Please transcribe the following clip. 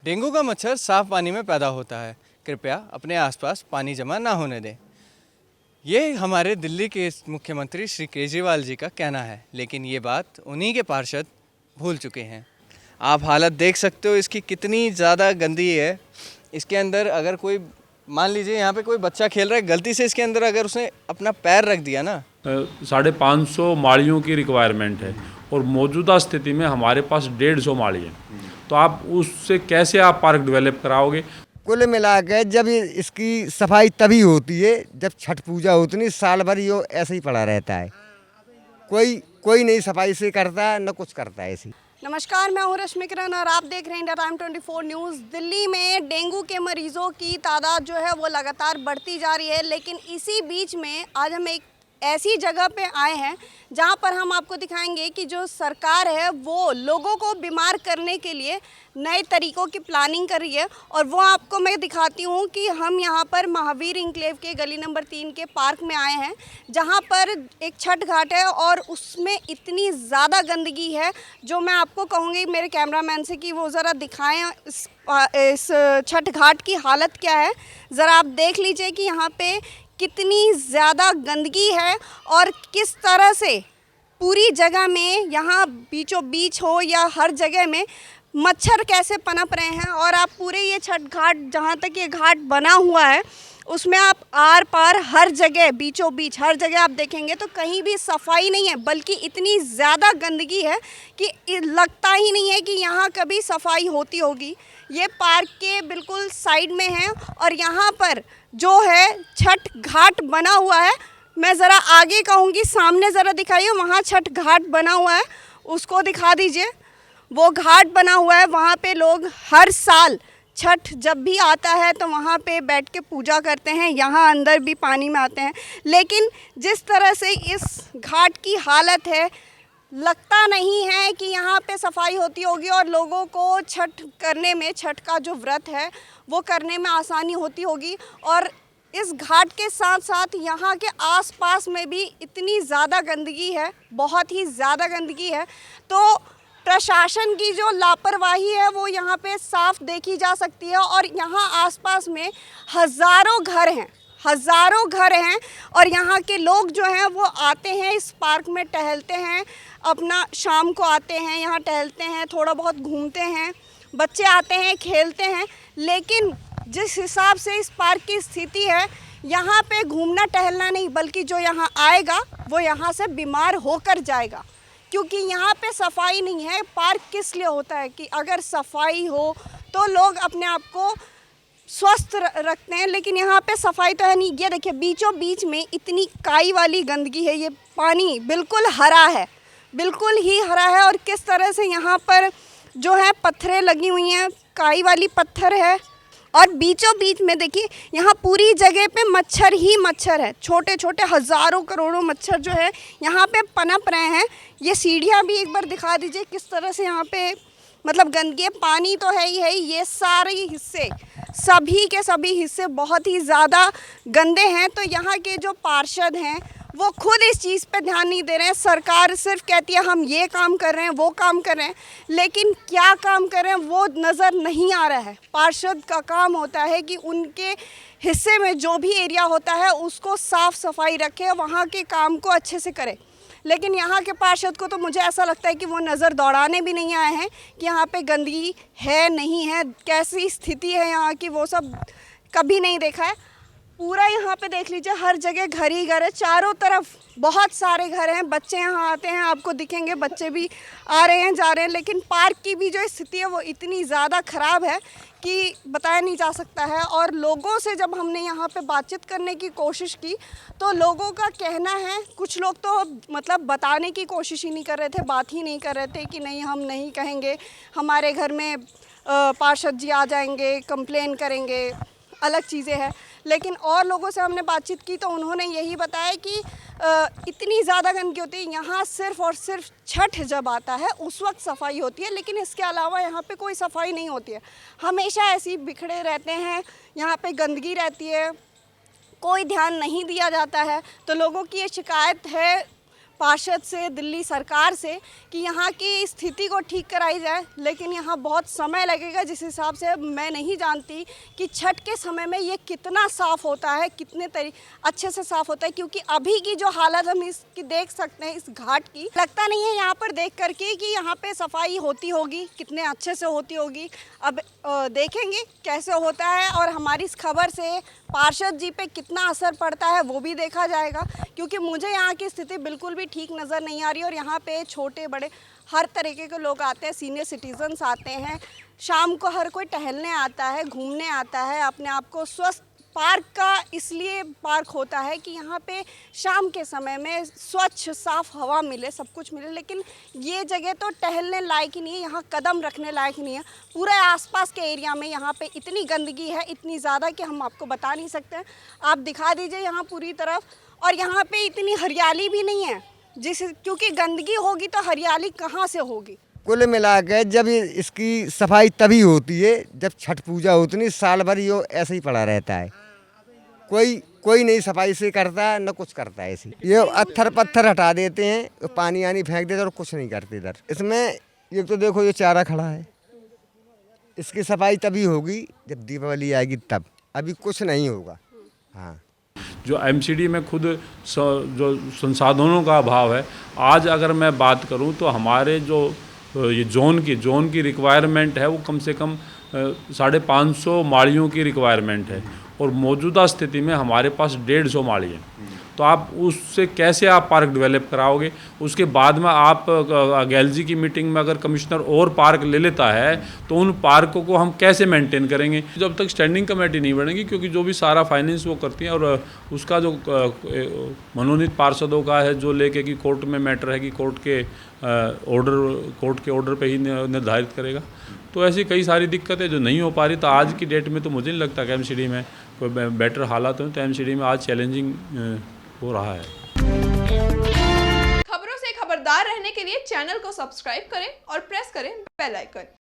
Dengue का मच्छर साफ पानी में पैदा होता है। कृपया अपने आसपास पानी जमा ना होने दें। ये हमारे दिल्ली के मुख्यमंत्री श्री केजरीवाल जी का कहना है, लेकिन ये बात उन्हीं के पार्षद भूल चुके हैं। आप हालत देख सकते हो इसकी कितनी ज़्यादा गंदी है। इसके अंदर अगर कोई मान लीजिए यहाँ पे कोई बच्चा खेल रहा है, गलती से इसके अंदर अगर उसने अपना पैर रख दिया ना, 550 माड़ियों की रिक्वायरमेंट है और मौजूदा स्थिति में हमारे पास 150 माड़ी है, तो आप उससे कैसे आप पार्क डेवलप कराओगे। कुल मिला के जब इसकी सफाई तभी होती है जब छठ पूजा होती, नहीं साल भर ये ऐसे ही पड़ा रहता है। कोई नहीं सफाई से करता न कुछ करता है ऐसी। नमस्कार, मैं हूं रश्मि किरण और आप देख रहे हैं इंडिया टाइम 24 न्यूज़। दिल्ली में डेंगू के मरीजों की तादाद जो है वो लगातार बढ़ती जा रही है, लेकिन इसी बीच में आज हम एक ऐसी जगह पे आए हैं जहां पर हम आपको दिखाएंगे कि जो सरकार है वो लोगों को बीमार करने के लिए नए तरीक़ों की प्लानिंग कर रही है। और वो आपको मैं दिखाती हूं कि हम यहां पर महावीर इंक्लेव के गली नंबर 3 के पार्क में आए हैं, जहां पर एक छठ घाट है और उसमें इतनी ज़्यादा गंदगी है जो मैं आपको कहूँगी मेरे कैमरामैन से कि वो ज़रा दिखाएँ इस छठ घाट की हालत क्या है। ज़रा आप देख लीजिए कि यहाँ पे कितनी ज़्यादा गंदगी है और किस तरह से पूरी जगह में, यहाँ बीचों बीच हो या हर जगह में मच्छर कैसे पनप रहे हैं। और आप पूरे ये छठ घाट, जहाँ तक ये घाट बना हुआ है, उसमें आप आर पार हर जगह, बीचों बीच हर जगह आप देखेंगे तो कहीं भी सफाई नहीं है, बल्कि इतनी ज़्यादा गंदगी है कि लगता ही नहीं है कि यहाँ कभी सफाई होती होगी। ये पार्क के बिल्कुल साइड में है और यहाँ पर जो है छठ घाट बना हुआ है। मैं ज़रा आगे कहूँगी, सामने ज़रा दिखाइए, वहाँ छठ घाट बना हुआ है, उसको दिखा दीजिए। वो घाट बना हुआ है, वहाँ पे लोग हर साल छठ जब भी आता है तो वहाँ पे बैठ के पूजा करते हैं, यहाँ अंदर भी पानी में आते हैं। लेकिन जिस तरह से इस घाट की हालत है, लगता नहीं है कि यहाँ पे सफाई होती होगी और लोगों को छठ करने में, छठ का जो व्रत है वो करने में आसानी होती होगी। और इस घाट के साथ साथ यहाँ के आसपास में भी इतनी ज़्यादा गंदगी है, बहुत ही ज़्यादा गंदगी है। तो प्रशासन की जो लापरवाही है वो यहाँ पे साफ देखी जा सकती है। और यहाँ आसपास में हज़ारों घर हैं और यहाँ के लोग जो हैं वो आते हैं, इस पार्क में टहलते हैं, अपना शाम को आते हैं, यहाँ टहलते हैं, थोड़ा बहुत घूमते हैं, बच्चे आते हैं, खेलते हैं। लेकिन जिस हिसाब से इस पार्क की स्थिति है, यहाँ पे घूमना टहलना नहीं, बल्कि जो यहाँ आएगा वो यहाँ से बीमार होकर जाएगा, क्योंकि यहाँ पे सफाई नहीं है। पार्क किस लिए होता है कि अगर सफाई हो तो लोग अपने आप को स्वस्थ रखते हैं, लेकिन यहाँ पे सफाई तो है नहीं। ये देखिए बीचों बीच में इतनी काई वाली गंदगी है, ये पानी बिल्कुल हरा है, बिल्कुल ही हरा है। और किस तरह से यहाँ पर जो है पत्थरें लगी हुई हैं, काई वाली पत्थर है, और बीचों बीच में देखिए यहाँ पूरी जगह पे मच्छर ही मच्छर है, छोटे छोटे हज़ारों करोड़ों मच्छर जो है यहाँ पे पनप रहे हैं। ये सीढ़ियाँ भी एक बार दिखा दीजिए किस तरह से यहाँ पे मतलब गंदगी है। पानी तो है ही, ये सारे हिस्से, सभी के सभी हिस्से बहुत ही ज़्यादा गंदे हैं। तो यहाँ के जो पार्षद हैं वो खुद इस चीज़ पे ध्यान नहीं दे रहे हैं। सरकार सिर्फ कहती है हम ये काम कर रहे हैं, वो काम कर रहे हैं, लेकिन क्या काम कर रहे हैं वो नज़र नहीं आ रहा है। पार्षद का काम होता है कि उनके हिस्से में जो भी एरिया होता है उसको साफ़ सफाई रखे, वहाँ के काम को अच्छे से करे। लेकिन यहाँ के पार्षद को तो मुझे ऐसा लगता है कि वो नज़र दौड़ाने भी नहीं आए हैं कि यहाँ पे गंदगी है नहीं है, कैसी स्थिति है यहाँ की, वो सब कभी नहीं देखा है। पूरा यहाँ पे देख लीजिए, हर जगह घर ही घर है, चारों तरफ बहुत सारे घर हैं। बच्चे यहाँ आते हैं, आपको दिखेंगे बच्चे भी आ रहे हैं, जा रहे हैं। लेकिन पार्क की भी जो स्थिति है वो इतनी ज़्यादा ख़राब है कि बताया नहीं जा सकता है। और लोगों से जब हमने यहाँ पे बातचीत करने की कोशिश की तो लोगों का कहना है, कुछ लोग तो मतलब बताने की कोशिश ही नहीं कर रहे थे, बात ही नहीं कर रहे थे कि नहीं हम नहीं कहेंगे, हमारे घर में पार्षद जी आ जाएंगे, कंप्लेन करेंगे, अलग चीज़ें हैं। लेकिन और लोगों से हमने बातचीत की तो उन्होंने यही बताया कि इतनी ज़्यादा गंदगी होती है यहाँ, सिर्फ़ और सिर्फ छठ जब आता है उस वक्त सफाई होती है, लेकिन इसके अलावा यहाँ पे कोई सफाई नहीं होती है। हमेशा ऐसे ही बिखरे रहते हैं, यहाँ पे गंदगी रहती है, कोई ध्यान नहीं दिया जाता है। तो लोगों की ये शिकायत है पार्षद से, दिल्ली सरकार से कि यहाँ की स्थिति को ठीक कराई जाए, लेकिन यहाँ बहुत समय लगेगा। जिस हिसाब से मैं नहीं जानती कि छठ के समय में ये कितना साफ़ होता है, कितने अच्छे से साफ़ होता है, क्योंकि अभी की जो हालत हम इसकी देख सकते हैं इस घाट की, लगता नहीं है यहाँ पर देख करके कि यहाँ पे सफाई होती होगी, कितने अच्छे से होती होगी। अब देखेंगे कैसे होता है और हमारी इस खबर से पार्षद जी पे कितना असर पड़ता है वो भी देखा जाएगा, क्योंकि मुझे यहाँ की स्थिति बिल्कुल भी ठीक नज़र नहीं आ रही। और यहाँ पे छोटे बड़े हर तरीके के लोग आते हैं, सीनियर सिटीजन्स आते हैं, शाम को हर कोई टहलने आता है, घूमने आता है, अपने आप को स्वस्थ। पार्क का इसलिए पार्क होता है कि यहाँ पे शाम के समय में स्वच्छ साफ़ हवा मिले, सब कुछ मिले, लेकिन ये जगह तो टहलने लायक ही नहीं है, यहाँ कदम रखने लायक नहीं है। पूरे आसपास के एरिया में यहाँ पे इतनी गंदगी है, इतनी ज़्यादा कि हम आपको बता नहीं सकते हैं। आप दिखा दीजिए यहाँ पूरी तरफ, और यहाँ पे इतनी हरियाली भी नहीं है, क्योंकि गंदगी होगी तो हरियाली कहाँ से होगी। कुल मिला के जब इसकी सफाई तभी होती है जब छठ पूजा होती, नहीं साल भर ये ऐसे ही पड़ा रहता है। कोई नहीं सफाई से करता, न कुछ करता है। ऐसे ये पत्थर पत्थर हटा देते हैं, पानी आनी फेंक देते और कुछ नहीं करते इधर। इसमें ये तो देखो ये चारा खड़ा है, इसकी सफाई तभी होगी जब दीपावली आएगी तब, अभी कुछ नहीं होगा। हाँ, जो एमसीडी में खुद जो संसाधनों का अभाव है, आज अगर मैं बात करूं तो हमारे जो ये जोन की रिक्वायरमेंट है वो कम से कम 550 माड़ियों की रिक्वायरमेंट है, और मौजूदा स्थिति में हमारे पास 150 माड़ी है। तो आप उससे कैसे आप पार्क डेवलप कराओगे? उसके बाद में आप गैलजी की मीटिंग में अगर कमिश्नर और पार्क ले लेता है तो उन पार्कों को हम कैसे मेंटेन करेंगे जब तक स्टैंडिंग कमेटी नहीं बनेगी? क्योंकि जो भी सारा फाइनेंस वो करती है, और उसका जो मनोनीत पार्षदों का है, जो लेके कि कोर्ट में मैटर है कि कोर्ट के ऑर्डर पे ही निर्धारित करेगा। तो ऐसी कई सारी दिक्कतें जो नहीं हो पा रही। तो आज की डेट में तो मुझे नहीं लगता कि एमसीडी में कोई बेटर हालात हो, तो एमसीडी में आज चैलेंजिंग हो रहा है। खबरों से खबरदार रहने के लिए चैनल को सब्सक्राइब करें और प्रेस करें बेल आइकन।